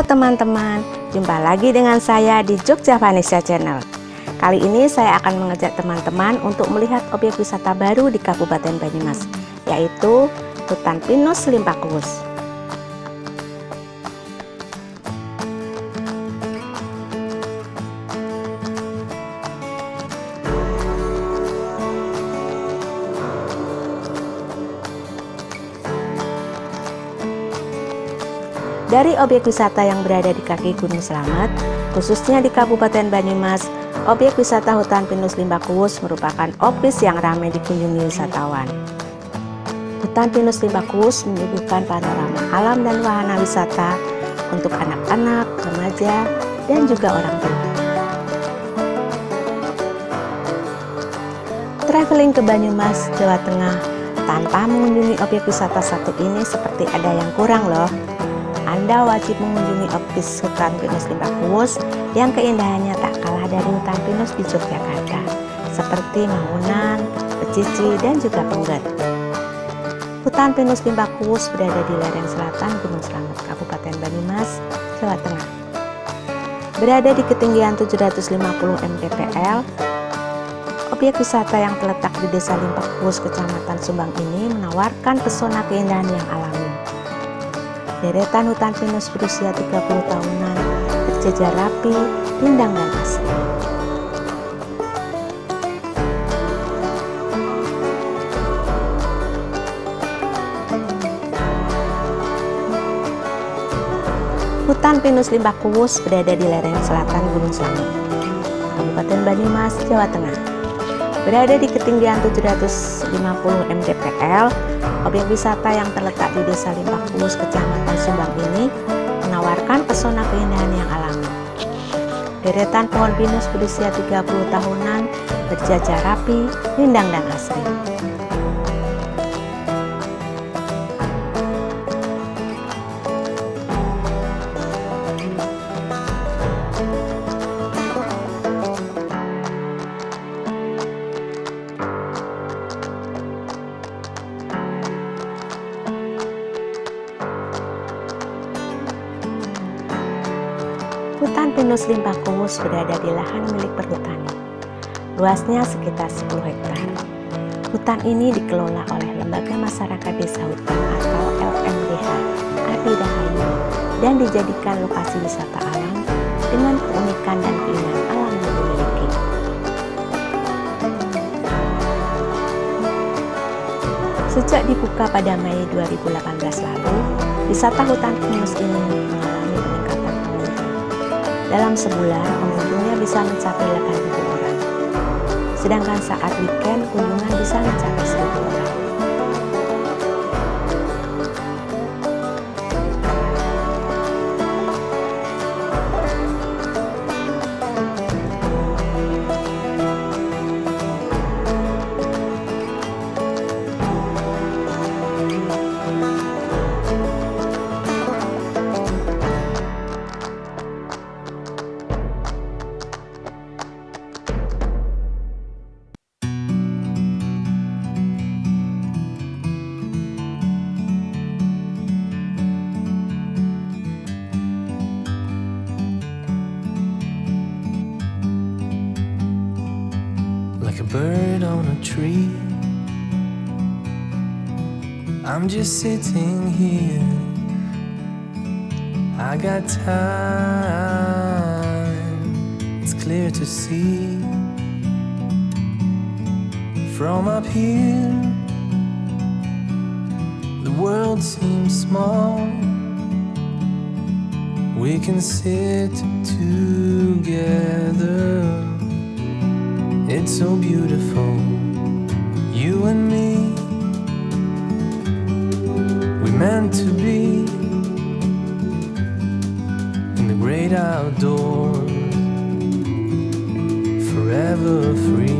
teman-teman, jumpa lagi dengan saya di Jogja Vanessa Channel. Kali ini saya akan mengajak teman-teman untuk melihat objek wisata baru di Kabupaten Banyumas, yaitu Hutan Pinus Limpakuwus. Dari objek wisata yang berada di kaki Gunung Slamet, khususnya di Kabupaten Banyumas, objek wisata Hutan Pinus Limpakuwus merupakan objek yang ramai dikunjungi wisatawan. Hutan Pinus Limpakuwus menyuguhkan panorama alam dan wahana wisata untuk anak-anak, remaja, dan juga orang tua. Traveling ke Banyumas, Jawa Tengah, tanpa mengunjungi objek wisata satu ini seperti ada yang kurang loh. Anda wajib mengunjungi objek Hutan Pinus Limpakuwus yang keindahannya tak kalah dari hutan pinus di Yogyakarta, seperti Mangunan, Pecici, dan juga Pengget. Hutan Pinus Limpakuwus berada di lereng selatan Gunung Slamet, Kabupaten Banyumas, Jawa Tengah. Berada di ketinggian 750 mdpl, objek wisata yang terletak di Desa Limpakuwus, Kecamatan Subang ini menawarkan pesona keindahan yang alami. Deretan hutan pinus berusia 30 tahunan berjajar rapi, rindang dan asri. Hutan Pinus Limpakuwus berada di lereng selatan Gunung Slamet, Kabupaten Banyumas, Jawa Tengah. Berada di ketinggian 750 mdpl, objek wisata yang terletak di Desa Limpakuwus, Kecamatan Subang ini menawarkan pesona keindahan yang alami. Deretan pohon pinus berusia 30 tahunan berjajar rapi, rindang dan asri. Hutan Pinus Limpakuwus berada di lahan milik perhutani. Luasnya sekitar 10 hektar. Hutan ini dikelola oleh Lembaga Masyarakat Desa Hutan atau LMDH Ardidahayu dan dijadikan lokasi wisata alam dengan keunikan dan keindahan alam yang dimiliki. Sejak dibuka pada Mei 2018 lalu, wisata Hutan Pinus ini mengalami peningkatan pengunjung. Dalam sebulan, pengunjungnya bisa mencapai 8.000 orang. Sedangkan saat weekend, kunjungan bisa mencapai 1.000 orang. Like a bird on a tree, I'm just sitting here. I got time, it's clear to see. From up here, the world seems small. We can sit together. It's so beautiful, you and me. We meant to be in the great outdoors, forever free.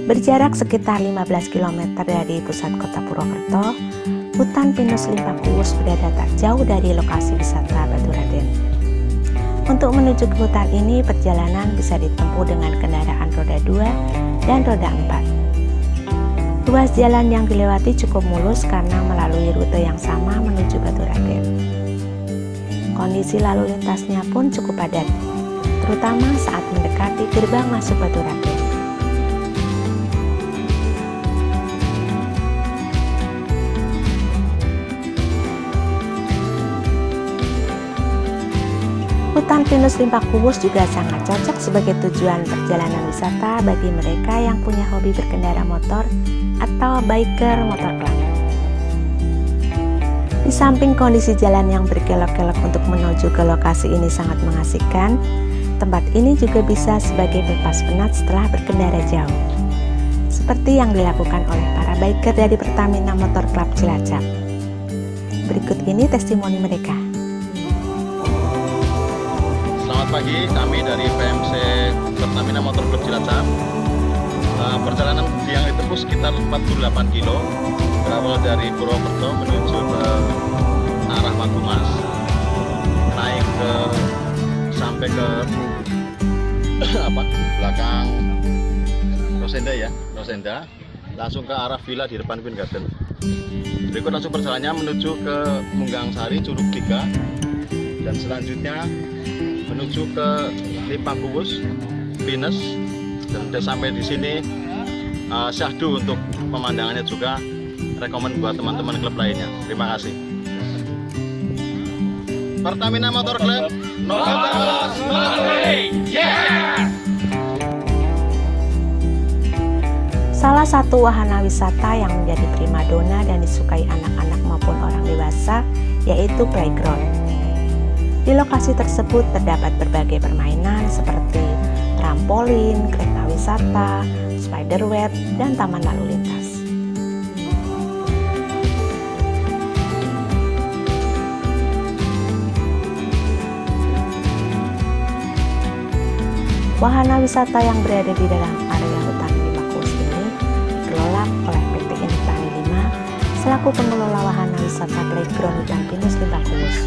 Berjarak sekitar 15 km dari pusat kota Purwokerto, hutan pinus Limpakuwus berada tak jauh dari lokasi wisata Baturaden. Untuk menuju ke hutan ini, perjalanan bisa ditempuh dengan kendaraan roda 2 dan roda 4. Ruas jalan yang dilewati cukup mulus karena melalui rute yang sama menuju Baturaden. Kondisi lalu lintasnya pun cukup padat, terutama saat mendekati gerbang masuk Baturaden. Hutan pinus Limpakuwus juga sangat cocok sebagai tujuan perjalanan wisata bagi mereka yang punya hobi berkendara motor atau biker motor club. Di samping kondisi jalan yang berkelok-kelok untuk menuju ke lokasi ini sangat mengasihkan, tempat ini juga bisa sebagai pelepas penat setelah berkendara jauh, seperti yang dilakukan oleh para biker dari Pertamina Motor Club Cilacap. Berikut ini testimoni mereka. Selamat pagi, kami dari PMC Pertamina Motor Club Cilacap. Perjalanan yang ditempuh sekitar 48 kilo, berawal dari Purwokerto menuju ke arah Wagumas, naik sampai ke belakang Rosenda ya, Rosenda, langsung ke arah villa di depan Queen Garden. Berikut langsung perjalanannya menuju ke Munggang Sari, Curug 3, dan selanjutnya menuju ke Limpakuwus, Pinus, dan sudah sampai di sini syahdu untuk pemandangannya juga, rekomen buat teman-teman klub lainnya. Terima kasih. Pertamina Motor Club, no matter Salah satu wahana wisata yang menjadi primadona dan disukai anak-anak maupun orang dewasa yaitu playground. Di lokasi tersebut terdapat berbagai permainan seperti trampolin, kereta wisata, spiderweb, dan taman lalu lintas. Wahana wisata yang berada di dalam area hutan Limpakuwus ini dikelola oleh PT Indrapani 5 selaku pengelola wahana wisata playground hutan pinus Limpakuwus.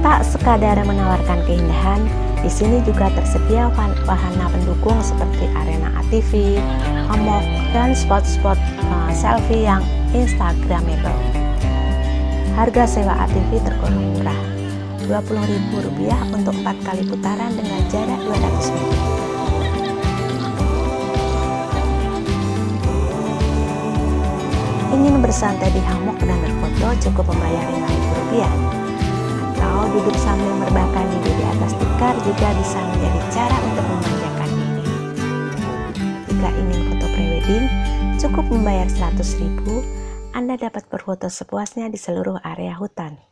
Tak sekadar menawarkan keindahan, di sini juga tersedia wahana pendukung seperti arena ATV, hammock, dan spot-spot selfie yang instagramable. Harga sewa ATV tergolong murah, Rp20.000 untuk 4 kali putaran dengan jarak 200 meter. Ingin bersantai di hammock dan berfoto cukup membayar Rp5.000. Atau duduk sambil merebahkan diri di atas tikar juga bisa menjadi cara untuk memanjakan diri. Jika ingin foto prewedding, cukup membayar Rp100.000, Anda dapat berfoto sepuasnya di seluruh area hutan.